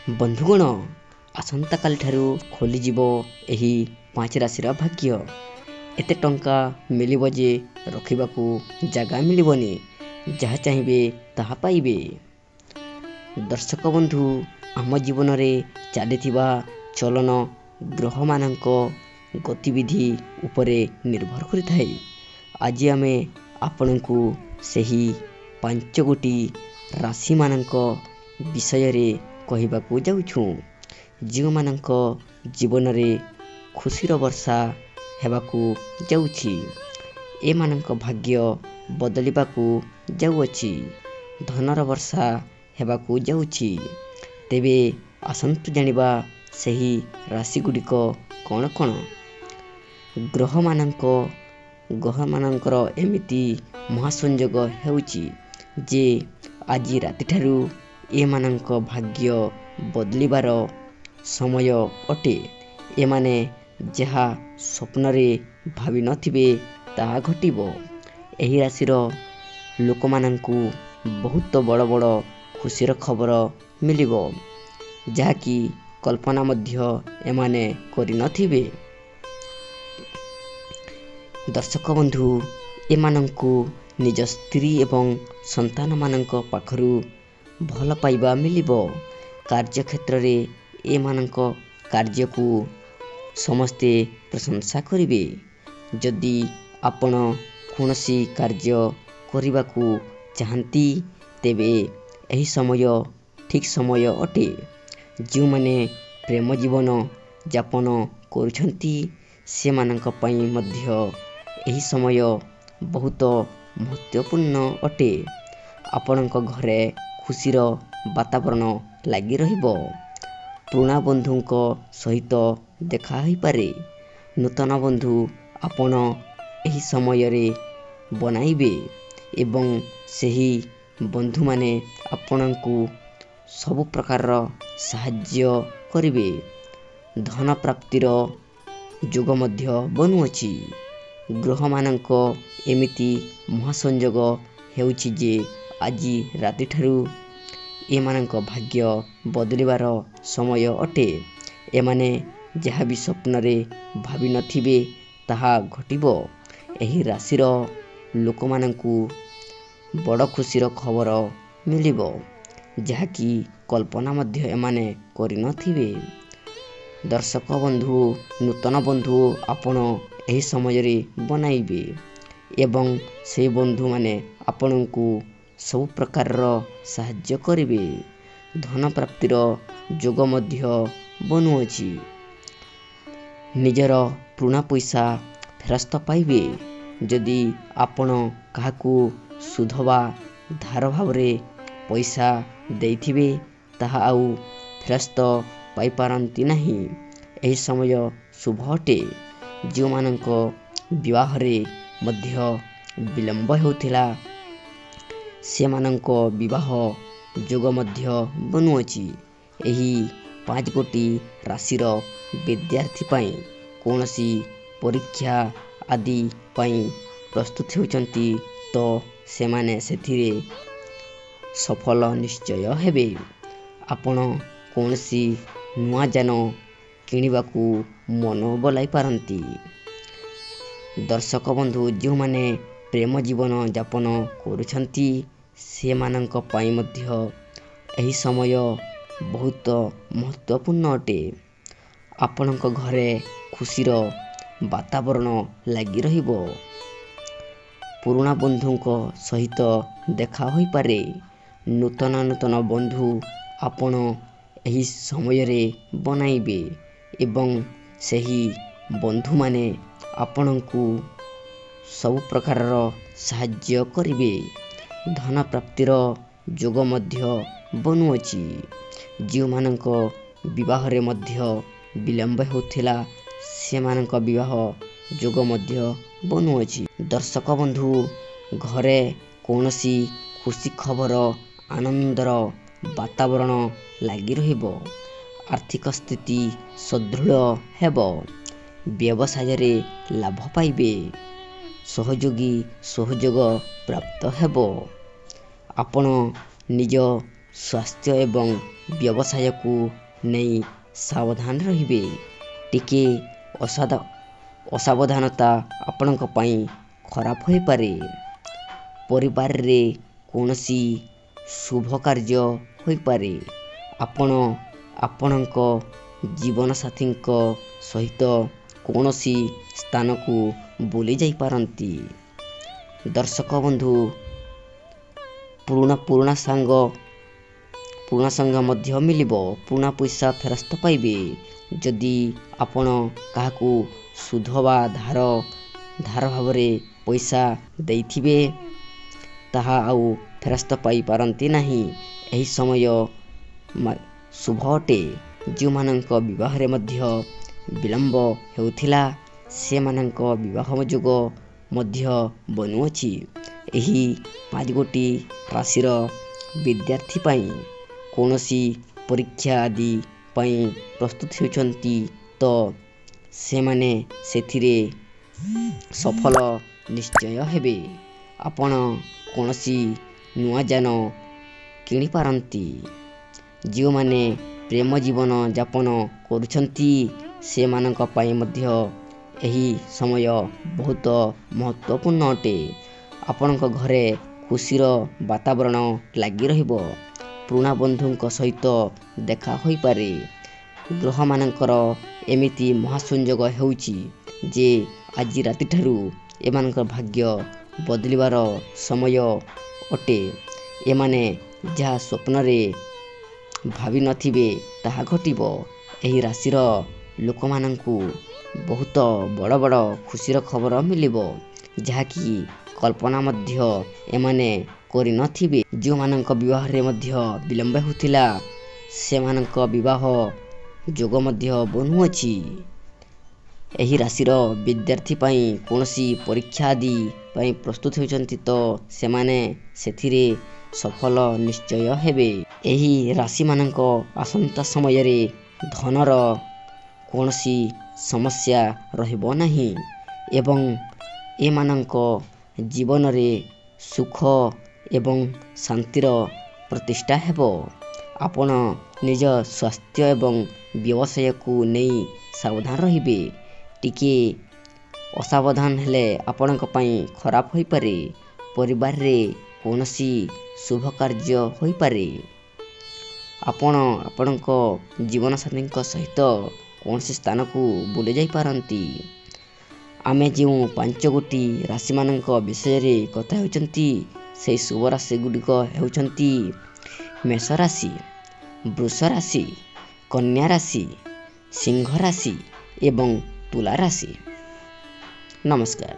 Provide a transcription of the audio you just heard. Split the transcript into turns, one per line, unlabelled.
ବନ୍ଧୁଗଣ, ଆସନ୍ତାକାଲି ଠାରୁ ଖୋଲିଯିବ ଏହି 5 ରାଶିର ଭାଗ୍ୟ। ଏତେ ଟଙ୍କା ମିଳିବ ଯେ ରଖିବାକୁ ଜାଗା ମିଳିବନି। ଯାହା ଚାହିଁବେ ତାହା ପାଇବେ। ଦର୍ଶକ ବନ୍ଧୁ, ଆମ ଜୀବନରେ ଚାଲିଥିବା ଚଳନ ଗ୍ରହମାନଙ୍କ ଗତିବିଧି ଉପରେ ନିର୍ଭର କରିଥାଏ। ଆଜି ଆମେ ଆପଣଙ୍କୁ ସେହି 5ଗୋଟି ରାଶିମାନଙ୍କ ବିଷୟରେ କହିବାକୁ ଯାଉଛୁ, ଯେଉଁମାନଙ୍କ ଜୀବନରେ ଖୁସିର ବର୍ଷା ହେବାକୁ ଯାଉଛି। ଏମାନଙ୍କ ଭାଗ୍ୟ ବଦଳିବାକୁ ଯାଉଅଛି। ଧନର ବର୍ଷା ହେବାକୁ ଯାଉଛି। ତେବେ ଆସନ୍ତୁ ଜାଣିବା ସେହି ରାଶିଗୁଡ଼ିକ କ'ଣ କ'ଣ। ଗ୍ରହମାନଙ୍କର ଏମିତି ମହାସଂଯୋଗ ହେଉଛି ଯେ ଆଜି ରାତିଠାରୁ ଏମାନଙ୍କ ଭାଗ୍ୟ ବଦଳିବାର ସମୟ ଅଟେ। ଏମାନେ ଯାହା ସ୍ୱପ୍ନରେ ଭାବି ନଥିବେ ତାହା ଘଟିବ। ଏହି ରାଶିର ଲୋକମାନଙ୍କୁ ବହୁତ ବଡ଼ ବଡ଼ ଖୁସିର ଖବର ମିଳିବ, ଯାହାକି କଳ୍ପନା ମଧ୍ୟ ଏମାନେ କରିନଥିବେ। ଦର୍ଶକ ବନ୍ଧୁ, ଏମାନଙ୍କୁ ନିଜ ସ୍ତ୍ରୀ ଏବଂ ସନ୍ତାନମାନଙ୍କ ପାଖରୁ ଭଲ ପାଇବା ମିଳିବ। କାର୍ଯ୍ୟକ୍ଷେତ୍ରରେ ଏମାନଙ୍କ କାର୍ଯ୍ୟକୁ ସମସ୍ତେ ପ୍ରଶଂସା କରିବେ। ଯଦି ଆପଣ କୌଣସି କାର୍ଯ୍ୟ କରିବାକୁ ଚାହାନ୍ତି, ତେବେ ଏହି ସମୟ ଠିକ୍ ସମୟ ଅଟେ। ଯେଉଁମାନେ ପ୍ରେମ ଜୀବନ ଯାପନ କରୁଛନ୍ତି, ସେମାନଙ୍କ ପାଇଁ ମଧ୍ୟ ଏହି ସମୟ ବହୁତ ମହତ୍ତ୍ୱପୂର୍ଣ୍ଣ ଅଟେ। ଆପଣଙ୍କ ଘରେ ଖୁସିର ବାତାବରଣ ଲାଗି ରହିବ। ପୁରୁଣା ବନ୍ଧୁଙ୍କ ସହିତ ଦେଖା ହୋଇପାରେ। ନୂତନ ବନ୍ଧୁ ଆପଣ ଏହି ସମୟରେ ବନାଇବେ ଏବଂ ସେହି ବନ୍ଧୁମାନେ ଆପଣଙ୍କୁ ସବୁ ପ୍ରକାରର ସାହାଯ୍ୟ କରିବେ। ଧନ ପ୍ରାପ୍ତିର ଯୋଗ ମଧ୍ୟ ବନୁଅଛି। ଗ୍ରହମାନଙ୍କ ଏମିତି ମହାସଂଯୋଗ ହେଉଛି ଯେ ଆଜି ରାତିଠାରୁ ଏମାନଙ୍କ ଭାଗ୍ୟ ବଦଳିବାର ସମୟ ଅଟେ। ଏମାନେ ଯାହା ବି ସ୍ୱପ୍ନରେ ଭାବି ନଥିବେ ତାହା ଘଟିବ। ଏହି ରାଶିର ଲୋକମାନଙ୍କୁ ବଡ଼ ଖୁସିର ଖବର ମିଳିବ, ଯାହାକି କଳ୍ପନା ମଧ୍ୟ ଏମାନେ କରିନଥିବେ। ଦର୍ଶକ ବନ୍ଧୁ, ନୂତନ ବନ୍ଧୁ ଆପଣ ଏହି ସମୟରେ ବନାଇବେ ଏବଂ ସେହି ବନ୍ଧୁମାନେ ଆପଣଙ୍କୁ ସବୁ ପ୍ରକାରର ସାହାଯ୍ୟ କରିବେ। ଧନ ପ୍ରାପ୍ତିର ଯୋଗ ମଧ୍ୟ ବନୁଅଛି। ନିଜର ପୁରୁଣା ପଇସା ଫେରସ୍ତ ପାଇବେ। ଯଦି ଆପଣ କାହାକୁ ସୁଧ ବା ଧାର ଭାବରେ ପଇସା ଦେଇଥିବେ, ତାହା ଆଉ ଫେରସ୍ତ ପାଇପାରନ୍ତି ନାହିଁ। ଏହି ସମୟ ଶୁଭ ଅଟେ। ଯେଉଁମାନଙ୍କ ବିବାହରେ ମଧ୍ୟ ବିଳମ୍ବ ହେଉଥିଲା, ସେମାନଙ୍କ ବିବାହ ଯୋଗ ମଧ୍ୟ ବନୁଅଛି। ଏହି 5ଗୋଟି ରାଶିର ବିଦ୍ୟାର୍ଥୀ ପାଇଁ କୌଣସି ପରୀକ୍ଷା ଆଦି ପାଇଁ ପ୍ରସ୍ତୁତ ହେଉଛନ୍ତି, ତ ସେମାନେ ସେଥିରେ ସଫଳ ନିଶ୍ଚୟ ହେବେ। ଆପଣ କୌଣସି ନୂଆ ଯାନ କିଣିବାକୁ ମନ ବଳାଇ ପାରନ୍ତି। ଦର୍ଶକ ବନ୍ଧୁ, ଯେଉଁମାନେ ପ୍ରେମ ଜୀବନ ଯାପନ କରୁଛନ୍ତି, ସେମାନଙ୍କ ପାଇଁ ମଧ୍ୟ ଏହି ସମୟ ବହୁତ ମହତ୍ତ୍ୱପୂର୍ଣ୍ଣ ଅଟେ। ଆପଣଙ୍କ ଘରେ ଖୁସିର ବାତାବରଣ ଲାଗି ରହିବ। ପୁରୁଣା ବନ୍ଧୁଙ୍କ ସହିତ ଦେଖା ହୋଇପାରେ। ନୂତନ ବନ୍ଧୁ ଆପଣ ଏହି ସମୟରେ ବନାଇବେ ଏବଂ ସେହି ବନ୍ଧୁମାନେ ଆପଣଙ୍କୁ ସବୁ ପ୍ରକାରର ସାହାଯ୍ୟ କରିବେ। ଧନ ପ୍ରାପ୍ତିର ଯୋଗ ମଧ୍ୟ ବନୁଅଛି। ଯେଉଁମାନଙ୍କ ବିବାହରେ ମଧ୍ୟ ବିଳମ୍ବ ହେଉଥିଲା, ସେମାନଙ୍କ ବିବାହ ଯୋଗ ମଧ୍ୟ ବନୁଅଛି। ଦର୍ଶକ ବନ୍ଧୁ, ଘରେ କୌଣସି ଖୁସି ଖବର, ଆନନ୍ଦର ବାତାବରଣ ଲାଗି ରହିବ। ଆର୍ଥିକ ସ୍ଥିତି ସୁଦୃଢ଼ ହେବ। ବ୍ୟବସାୟରେ ଲାଭ ପାଇବେ। ସହଯୋଗୀ ସହଯୋଗ ପ୍ରାପ୍ତ ହେବ। ଆପଣ ନିଜ स्वास्थ्य एवं व्यवसाय को नहीं सावधान रहिबे। टिके असावधानता आपणक पई खराब होई पारे। परिवार रे कोनोसी शुभ कार्य होई पारे। आपण आपणक जीवन साथी सहित कोनोसी स्थान को बुली जाई पारंती। दर्शक बंधु पुराना संग मध्य मिलिबो। पुराना पैसा फेरस्त पाइबे। जदि आपण काहाकू सुध वा धार भावरे पैसा देइथिबे ताहा आउ फेरस्त पाई पारंती नाही। एही समय शुभ अटे। जो मानक विवाह रे मध्य विलंब हेउथिला से मानक विवाह जोग मध्य बनुअछि। एही 5 गोटी राशिर विद्यार्थी पाई कोनोसी परीक्षा आदि पाई प्रस्तुत होउछंती तो से माने सेथिरे सफल निश्चय हेबे। आपण कोनोसी नुआ जान किणी पारंती। जो माने प्रेम जीवन यापन करुछंती से मानक पाई मध्य एही समय बहुत महत्वपूर्ण अटे। आपणक घरे खुशीर वातावरण लागी रहिबो। पुराना बंधुंक सहित देखा होई पारे। ग्रह मानकर एमिति महासंयोग हेउची जे आज राति ठारू एमानकर भाग्य बदलिबार समय अटे। एमाने जहा स्वप्न रे भावी नथिबे ताहा घटिबो। एही राशिर लोक माननकू बहुत बड़ बड़ खुशीर खबर मिलिबो जहा कि कल्पना मध्य एमाने करि नथिबे। जो माननक विवाह रे मध्य विलंब होतिला से माननक विवाह जोग मध्य बनुअछि। एही राशिर विद्यार्थी पाई कोनोसी परीक्षा आदि पाई प्रस्तुत होइछंती तो से माने सेथिरे सफल निश्चय हेबे। एही राशि मानक आसंता समय रे धनर कोनोसी समस्या रहिबो नाही एवं ए मानक जीवन रे सुख एवं शांतिर प्रतिष्ठा हेबो। आपण निज स्वास्थ्य एवं व्यवसाय को नहीं सावधान रहिबे। टिके असावधान हेले आपणक पई खराब होई पारे। परिवार रे कोनोसी शुभ कार्य होई पारे। आपण आपणक जीवन साथी सहित कोनोसी स्थान को बुले जाई पारंती। आमे जो 5 गोटी राशि मानक विषय रे कथा होचंती से शुभ राशि गुडिक हेउचंती मेष राशि, वृष राशि, कन्या राशि, सिंह राशि एवं तुला राशि। नमस्कार।